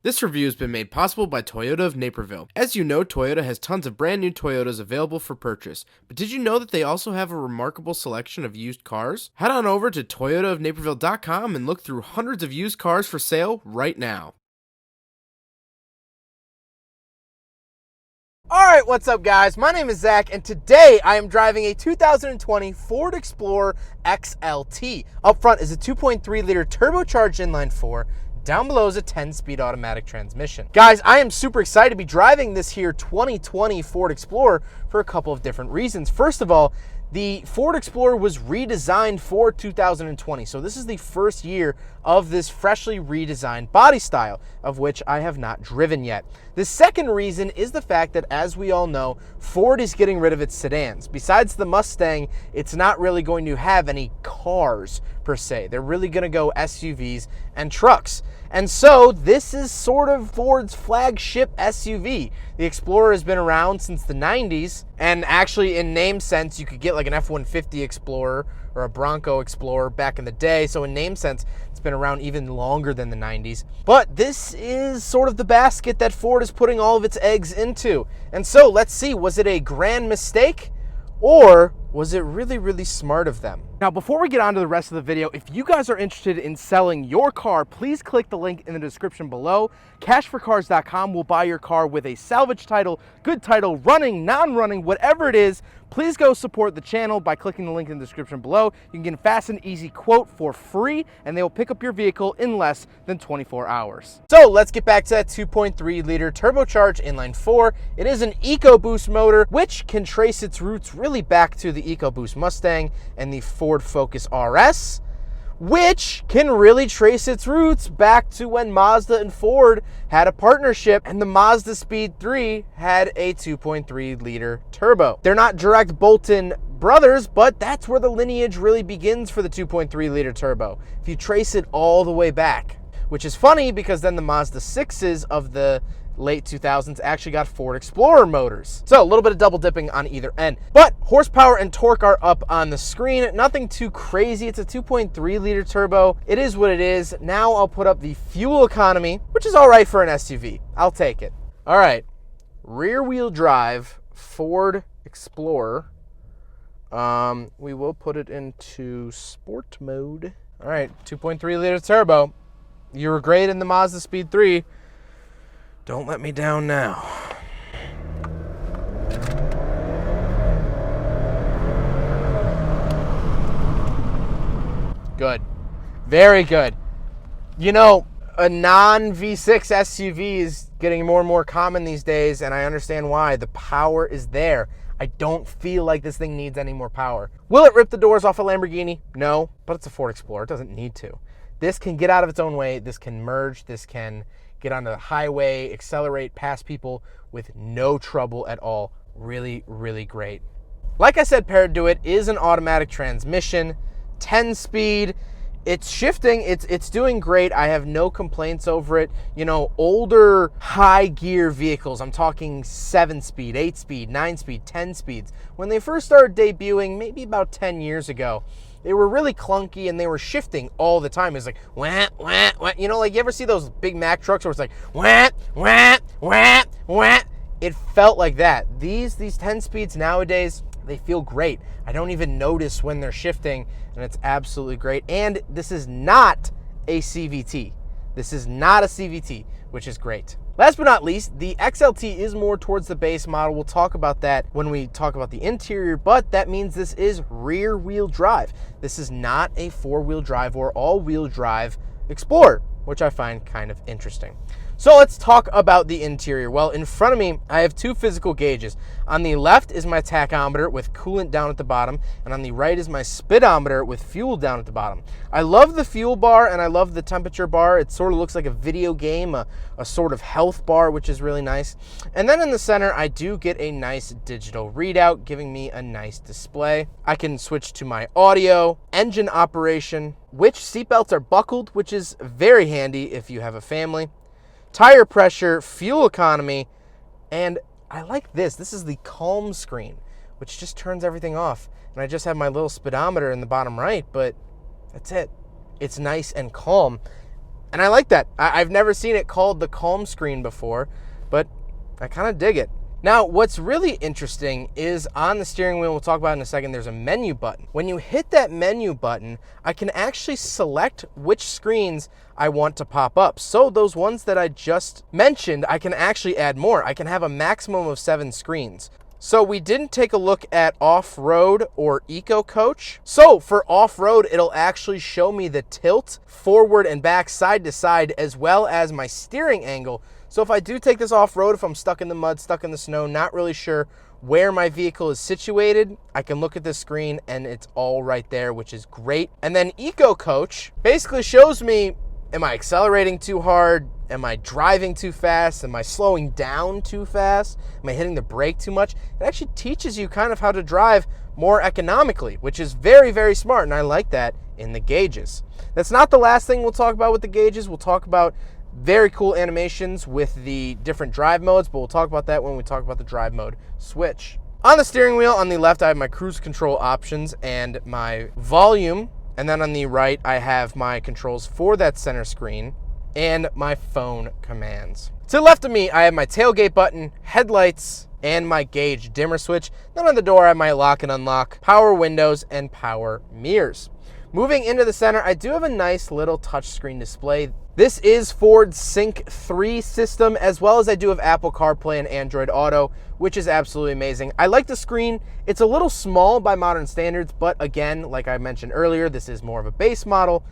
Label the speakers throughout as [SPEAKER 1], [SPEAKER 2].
[SPEAKER 1] This review has been made possible by Toyota of Naperville. As you know, Toyota has tons of brand new Toyotas available for purchase, but did you know that they also have a remarkable selection of used cars? Head on over to toyotaofnaperville.com and look through hundreds of used cars for sale right now.
[SPEAKER 2] Alright, what's up guys? My name is Zach and today I am driving a 2020 Ford Explorer XLT. Up front is a 2.3 liter turbocharged inline 4. Down below is a 10-speed automatic transmission. Guys, I am super excited to be driving this here 2020 Ford Explorer for a couple of different reasons. First of all, the Ford Explorer was redesigned for 2020, so this is the first year of this freshly redesigned body style, of which I have not driven yet. The second reason is the fact that, as we all know, Ford is getting rid of its sedans. Besides the Mustang, it's not really going to have any cars per se. They're really going to go SUVs and trucks. And so this is sort of Ford's flagship SUV. The Explorer has been around since the 90s, and actually in name sense, you could get like an F-150 Explorer or a Bronco Explorer back in the day. So in name sense, it's been around even longer than the 90s. But this is sort of the basket that Ford is putting all of its eggs into. And so let's see, was it a grand mistake? Or was it really, really smart of them? Now, before we get on to the rest of the video, if you guys are interested in selling your car, please click the link in the description below. Cashforcars.com will buy your car with a salvage title, good title, running, non-running, whatever it is. Please go support the channel by clicking the link in the description below. You can get a fast and easy quote for free, and they will pick up your vehicle in less than 24 hours. So let's get back to that 2.3 liter turbocharged inline 4. It is an EcoBoost motor, which can trace its roots really back to the EcoBoost Mustang and the Ford Focus RS, which can really trace its roots back to when Mazda and Ford had a partnership and the Mazda Speed 3 had a 2.3 liter turbo. They're not direct bolt-in brothers, but that's where the lineage really begins for the 2.3 liter turbo, if you trace it all the way back. Which is funny because then the Mazda 6s of the late 2000s actually got Ford Explorer motors. So a little bit of double dipping on either end. But horsepower and torque are up on the screen. Nothing too crazy. It's a 2.3 liter turbo. It is what it is. Now I'll put up the fuel economy, which is all right for an SUV. I'll take it. All right, rear wheel drive Ford Explorer. We will put it into sport mode. All right, 2.3 liter turbo. You were great in the Mazda Speed 3. Don't let me down now. Good. Very good. You know, a non-V6 SUV is getting more and more common these days, and I understand why. The power is there. I don't feel like this thing needs any more power. Will it rip the doors off a Lamborghini? No, but it's a Ford Explorer. It doesn't need to. This can get out of its own way. This can merge. This can get on the highway, accelerate past people with no trouble at all. Really, really great. Like I said, paired to it is an automatic transmission, 10-speed. It's shifting, it's doing great. I have no complaints over it. You know, older high gear vehicles, I'm talking 7-speed, 8-speed, 9-speed, 10 speeds. When they first started debuting, maybe about 10 years ago, they were really clunky and they were shifting all the time. It's like, wah, wah, wah. You know, like you ever see those big Mack trucks where it's like, wah, wah, wah, wah? It felt like that. These 10 speeds nowadays, they feel great. I don't even notice when they're shifting, and it's absolutely great. And this is not a CVT. This is not a CVT, which is great. Last but not least, the XLT is more towards the base model. We'll talk about that when we talk about the interior, but that means this is rear wheel drive. This is not a 4-wheel drive or all-wheel drive Explorer, which I find kind of interesting. So let's talk about the interior. Well, in front of me, I have two physical gauges. On the left is my tachometer with coolant down at the bottom, and on the right is my speedometer with fuel down at the bottom. I love the fuel bar and I love the temperature bar. It sort of looks like a video game, a sort of health bar, which is really nice. And then in the center, I do get a nice digital readout, giving me a nice display. I can switch to my audio, engine operation, which seatbelts are buckled, which is very handy if you have a family. Tire pressure, fuel economy, and I like this. This is the calm screen, which just turns everything off. And I just have my little speedometer in the bottom right, but that's it. It's nice and calm. And I like that. I've never seen it called the calm screen before, but I kind of dig it. Now, what's really interesting is on the steering wheel, we'll talk about in a second, there's a menu button. When you hit that menu button, I can actually select which screens I want to pop up. So those ones that I just mentioned, I can actually add more. I can have a maximum of 7 screens. So we didn't take a look at off-road or eco coach. So for off-road, it'll actually show me the tilt forward and back, side to side, as well as my steering angle. So if I do take this off-road, if I'm stuck in the mud, stuck in the snow, not really sure where my vehicle is situated, I can look at this screen and it's all right there, which is great. And then Eco Coach basically shows me, am I accelerating too hard? Am I driving too fast? Am I slowing down too fast? Am I hitting the brake too much? It actually teaches you kind of how to drive more economically, which is very, very smart. And I like that in the gauges. That's not the last thing we'll talk about with the gauges. We'll talk about very cool animations with the different drive modes, but we'll talk about that when we talk about the drive mode switch. On the steering wheel, on the left, I have my cruise control options and my volume. And then on the right, I have my controls for that center screen and my phone commands. To the left of me, I have my tailgate button, headlights, and my gauge dimmer switch. Then on the door, I have my lock and unlock, power windows, and power mirrors. Moving into the center, I do have a nice little touchscreen display. This is Ford's Sync 3 system, as well as I do have Apple CarPlay and Android Auto, which is absolutely amazing. I like the screen. It's a little small by modern standards, but again, like I mentioned earlier, this is more of a base model.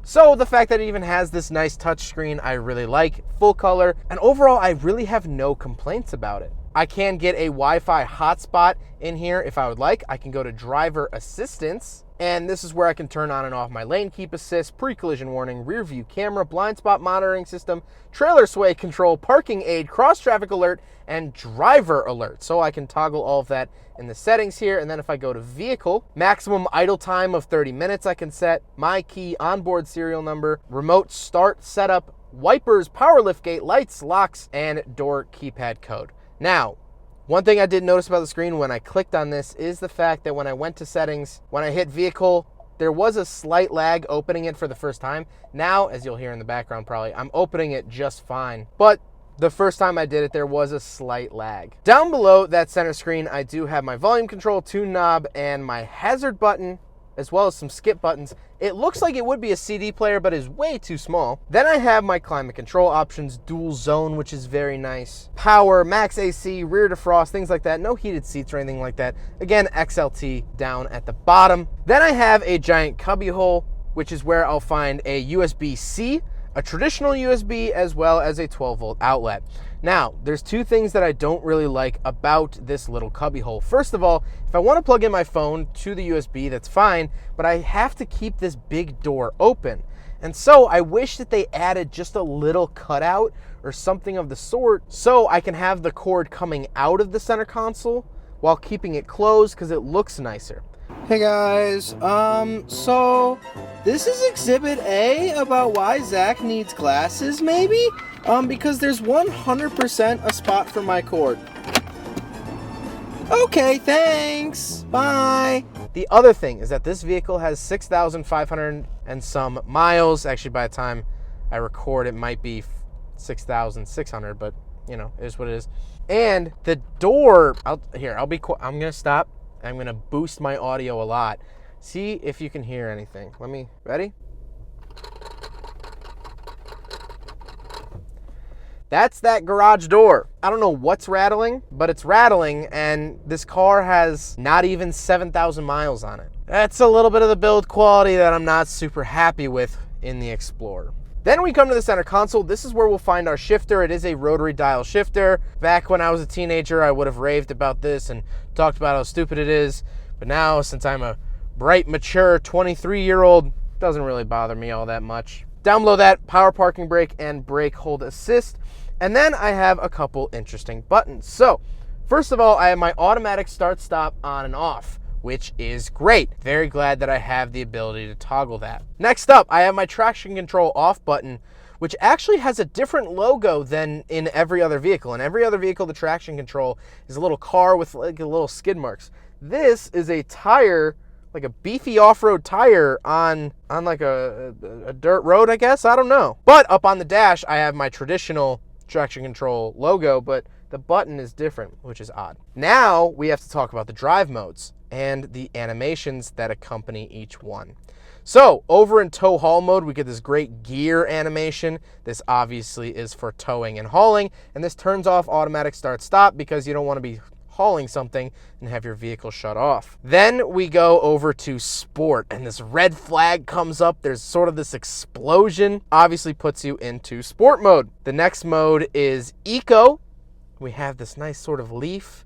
[SPEAKER 2] So the fact that it even has this nice touchscreen, I really like. Full color, and overall, I really have no complaints about it. I can get a Wi-Fi hotspot in here if I would like. I can go to driver assistance, and this is where I can turn on and off my lane keep assist, pre-collision warning, rear view camera, blind spot monitoring system, trailer sway control, parking aid, cross traffic alert, and driver alert. So I can toggle all of that in the settings here. And then if I go to vehicle, maximum idle time of 30 minutes I can set, my key, onboard serial number, remote start setup, wipers, power liftgate, lights, locks, and door keypad code. Now, one thing I did notice about the screen when I clicked on this is the fact that when I went to settings, when I hit vehicle, there was a slight lag opening it for the first time. Now, as you'll hear in the background probably, I'm opening it just fine. But the first time I did it, there was a slight lag. Down below that center screen, I do have my volume control, tune knob, and my hazard button, as well as some skip buttons. It looks like it would be a CD player, but is way too small. Then I have my climate control options, dual zone, which is very nice. Power, max AC, rear defrost, things like that. No heated seats or anything like that. Again, XLT down at the bottom. Then I have a giant cubby hole, which is where I'll find a USB-C, a traditional USB, as well as a 12-volt outlet. Now, there's two things that I don't really like about this little cubby hole. First of all, if I want to plug in my phone to the USB, that's fine, but I have to keep this big door open. And so I wish that they added just a little cutout or something of the sort so I can have the cord coming out of the center console while keeping it closed because it looks nicer.
[SPEAKER 3] Hey guys, so this is Exhibit A about why Zach needs glasses, maybe? Because there's 100% a spot for my cord. Okay, thanks, bye.
[SPEAKER 2] The other thing is that this vehicle has 6,500 and some miles. Actually, by the time I record, it might be 6,600, but you know, it is what it is. And the door, I'm gonna stop. I'm going to boost my audio a lot. See if you can hear anything. Ready? That's that garage door. I don't know what's rattling, but it's rattling, and this car has not even 7,000 miles on it. That's a little bit of the build quality that I'm not super happy with in the Explorer. Then we come to the center console. This is where we'll find our shifter. It is a rotary dial shifter. Back when I was a teenager, I would have raved about this and talked about how stupid it is. But now, since I'm a bright, mature 23-year-old, it doesn't really bother me all that much. Down below that, power parking brake and brake hold assist. And then I have a couple interesting buttons. So, first of all, I have my automatic start-stop on and off, which is great. Very glad that I have the ability to toggle that. Next up, I have my traction control off button, which actually has a different logo than in every other vehicle. In every other vehicle, the traction control is a little car with like a little skid marks. This is a tire, like a beefy off-road tire on like a dirt road, I guess. I don't know. But up on the dash, I have my traditional traction control logo, but the button is different, which is odd. Now we have to talk about the drive modes and the animations that accompany each one. So over in tow haul mode, we get this great gear animation. This obviously is for towing and hauling, and this turns off automatic start stop because you don't want to be hauling something and have your vehicle shut off. Then we go over to sport, and this red flag comes up. There's sort of this explosion, obviously puts you into sport mode. The next mode is eco. We have this nice sort of leaf,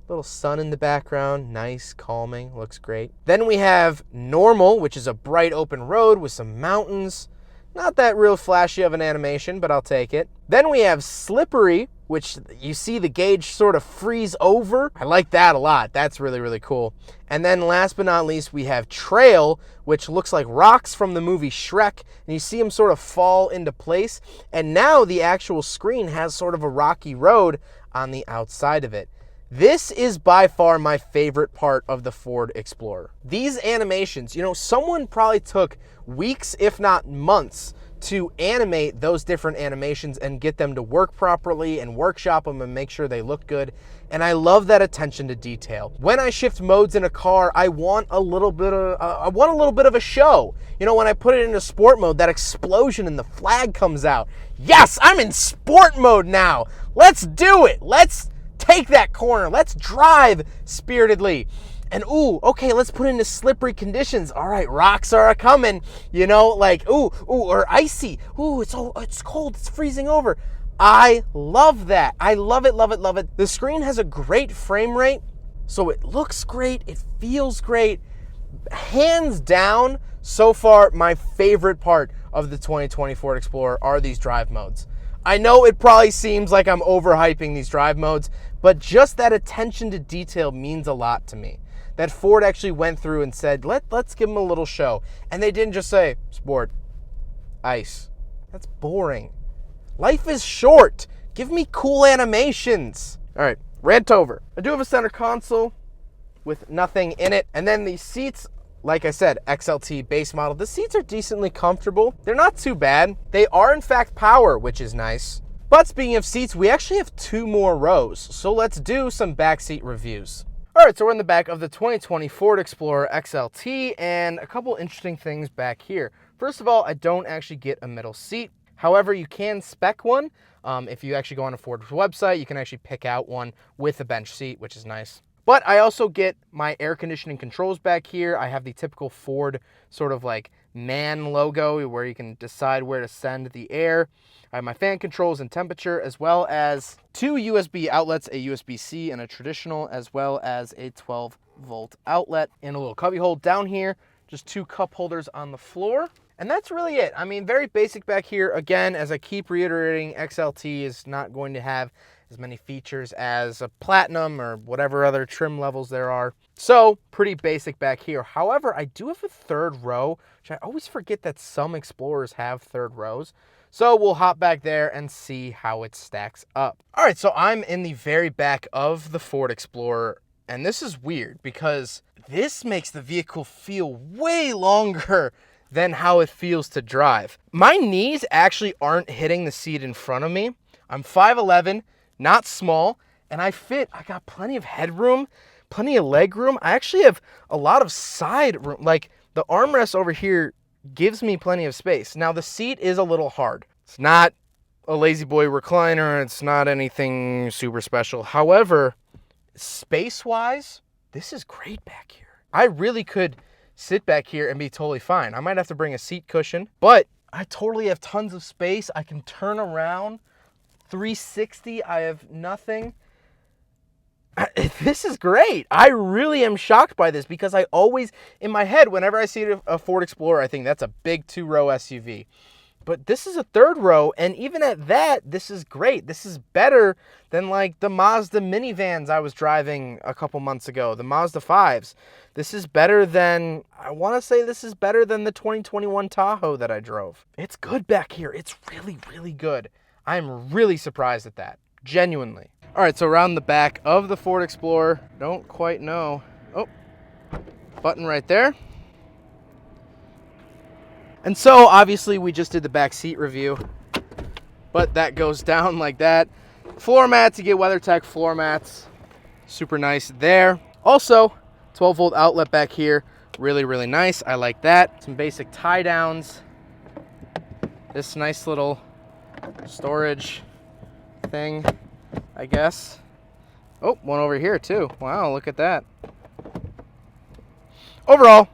[SPEAKER 2] little sun in the background, nice, calming, looks great. Then we have normal, which is a bright open road with some mountains. Not that real flashy of an animation, but I'll take it. Then we have slippery, which you see the gauge sort of freeze over. I like that a lot. That's really, really cool. And then last but not least, we have trail, which looks like rocks from the movie Shrek, and you see them sort of fall into place. And now the actual screen has sort of a rocky road on the outside of it. This is by far my favorite part of the Ford Explorer. These animations, someone probably took weeks, if not months, to animate those different animations and get them to work properly and workshop them and make sure they look good. And I love that attention to detail. When I shift modes in a car, I want a little bit of a show. When I put it into sport mode, that explosion and the flag comes out. Yes, I'm in sport mode now. Let's do it. Let's take that corner. Let's drive spiritedly. And okay, let's put into slippery conditions. All right, rocks are coming, or icy. It's cold, it's freezing over. I love that. I love it, love it, love it. The screen has a great frame rate, so it looks great, it feels great. Hands down, so far, my favorite part of the 2020 Ford Explorer are these drive modes. I know it probably seems like I'm overhyping these drive modes, but just that attention to detail means a lot to me. That Ford actually went through and said, let's give them a little show. And they didn't just say, sport, ice. That's boring. Life is short. Give me cool animations. All right, rant over. I do have a center console with nothing in it. And then the seats, like I said, XLT base model. The seats are decently comfortable. They're not too bad. They are in fact power, which is nice. But speaking of seats, we actually have 2 more rows. So let's do some backseat reviews. All right, so we're in the back of the 2020 Ford Explorer XLT, and a couple interesting things back here. First of all, I don't actually get a middle seat. However, you can spec one. If you actually go on a Ford's website, you can actually pick out one with a bench seat, which is nice. But I also get my air conditioning controls back here. I have the typical Ford sort of like man logo where you can decide where to send the air. I have my fan controls and temperature, as well as 2 USB outlets, a USB-C and a traditional, as well as a 12-volt outlet and a little cubby hole down here. Just 2 cup holders on the floor. And that's really it. I mean, very basic back here. Again, as I keep reiterating, XLT is not going to have as many features as a Platinum or whatever other trim levels there are. So, pretty basic back here. However, I do have a 3rd row, which I always forget that some Explorers have 3rd rows. So we'll hop back there and see how it stacks up. All right, so I'm in the very back of the Ford Explorer, and this is weird because this makes the vehicle feel way longer than how it feels to drive. My knees actually aren't hitting the seat in front of me. I'm 5'11", not small, and I got plenty of headroom, plenty of leg room. I actually have a lot of side room. Like the armrest over here gives me plenty of space. Now the seat is a little hard. It's not a lazy boy recliner. It's not anything super special. However, space-wise, this is great back here. I really could sit back here and be totally fine. I might have to bring a seat cushion, but I totally have tons of space. I can turn around 360. I have nothing. This is great. I really am shocked by this because I always, in my head, whenever I see a Ford Explorer, I think that's a big 2-row SUV. But this is a 3rd row, and even at that, this is great. This is better than like the Mazda minivans I was driving a couple months ago, the Mazda 5s. This is better than, I want to say this is better than the 2021 Tahoe that I drove. It's good back here. It's really, really good. I'm really surprised at that, genuinely. All right, so around the back of the Ford Explorer, don't quite know. Oh, Button right there. And so obviously we just did the back seat review, but that goes down like that. Floor mats, you get WeatherTech floor mats. Super nice there. Also, 12-volt outlet back here. Really, really nice. I like that. Some basic tie downs. This nice little storage thing, I guess. Oh, one over here too. Wow, look at that. Overall,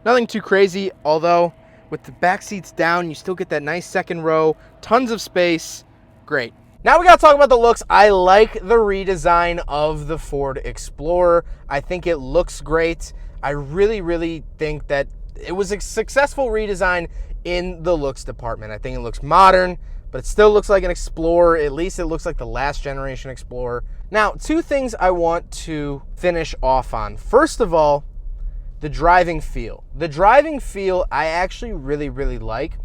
[SPEAKER 2] nothing too crazy, although with the back seats down, you still get that nice second row, tons of space. Great. Now we gotta talk about the looks. I like the redesign of the Ford Explorer. I think it looks great. I really, really think that it was a successful redesign in the looks department. I think it looks modern, but it still looks like an Explorer. At least it looks like the last generation Explorer. Now, two things I want to finish off on. First of all, the driving feel. The driving feel I actually really, really like,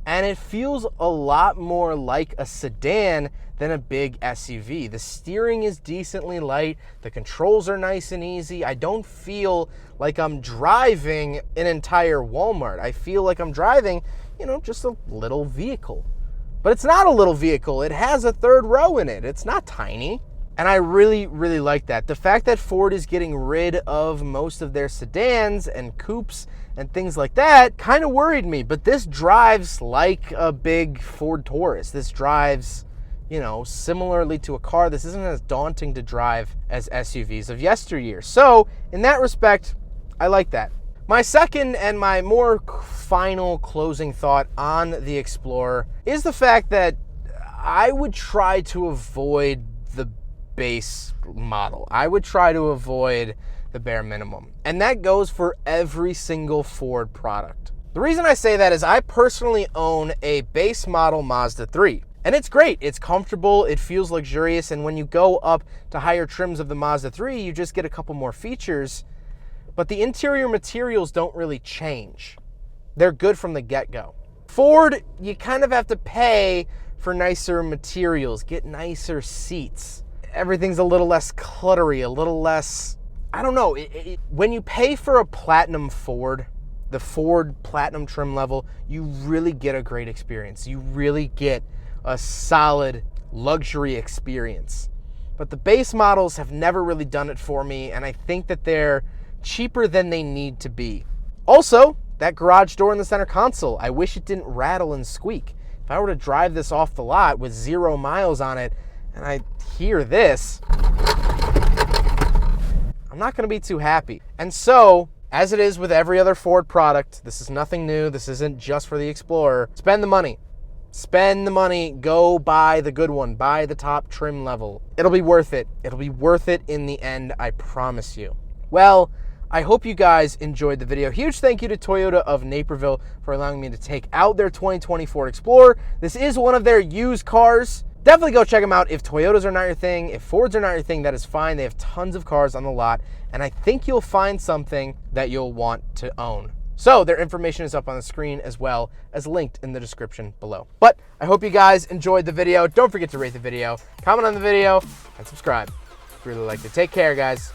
[SPEAKER 2] and it feels a lot more like a sedan than a big SUV. The steering is decently light. The controls are nice and easy. I don't feel like I'm driving an entire Walmart. I feel like I'm driving, just a little vehicle. But it's not a little vehicle. It has a third row in it. It's not tiny. And I really, really like that. The fact that Ford is getting rid of most of their sedans and coupes and things like that kind of worried me. But this drives like a big Ford Taurus. This drives, similarly to a car. This isn't as daunting to drive as SUVs of yesteryear. So in that respect, I like that. My second and my more final closing thought on the Explorer is the fact that I would try to avoid the base model. I would try to avoid the bare minimum. And that goes for every single Ford product. The reason I say that is I personally own a base model Mazda 3. And it's great. It's comfortable. It feels luxurious. And when you go up to higher trims of the Mazda 3, you just get a couple more features. But the interior materials don't really change. They're good from the get-go. Ford, you kind of have to pay for nicer materials, get nicer seats. Everything's a little less cluttery, a little less, I don't know. When you pay for a Platinum Ford, the Ford Platinum trim level, you really get a great experience. You really get a solid luxury experience. But the base models have never really done it for me, and I think that they're cheaper than they need to be. Also, that garage door in the center console, I wish it didn't rattle and squeak. If I were to drive this off the lot with 0 miles on it, and I hear this, I'm not going to be too happy. And so, as it is with every other Ford product, this is nothing new. This isn't just for the Explorer. Spend the money. Spend the money. Go buy the good one. Buy the top trim level. It'll be worth it. It'll be worth it in the end, I promise you. Well, I hope you guys enjoyed the video. Huge thank you to Toyota of Naperville for allowing me to take out their 2020 Ford Explorer. This is one of their used cars. Definitely go check them out. If Toyotas are not your thing, if Fords are not your thing, that is fine. They have tons of cars on the lot, and I think you'll find something that you'll want to own. So their information is up on the screen as well as linked in the description below. But I hope you guys enjoyed the video. Don't forget to rate the video, comment on the video, and subscribe if you really liked it. Take care, guys.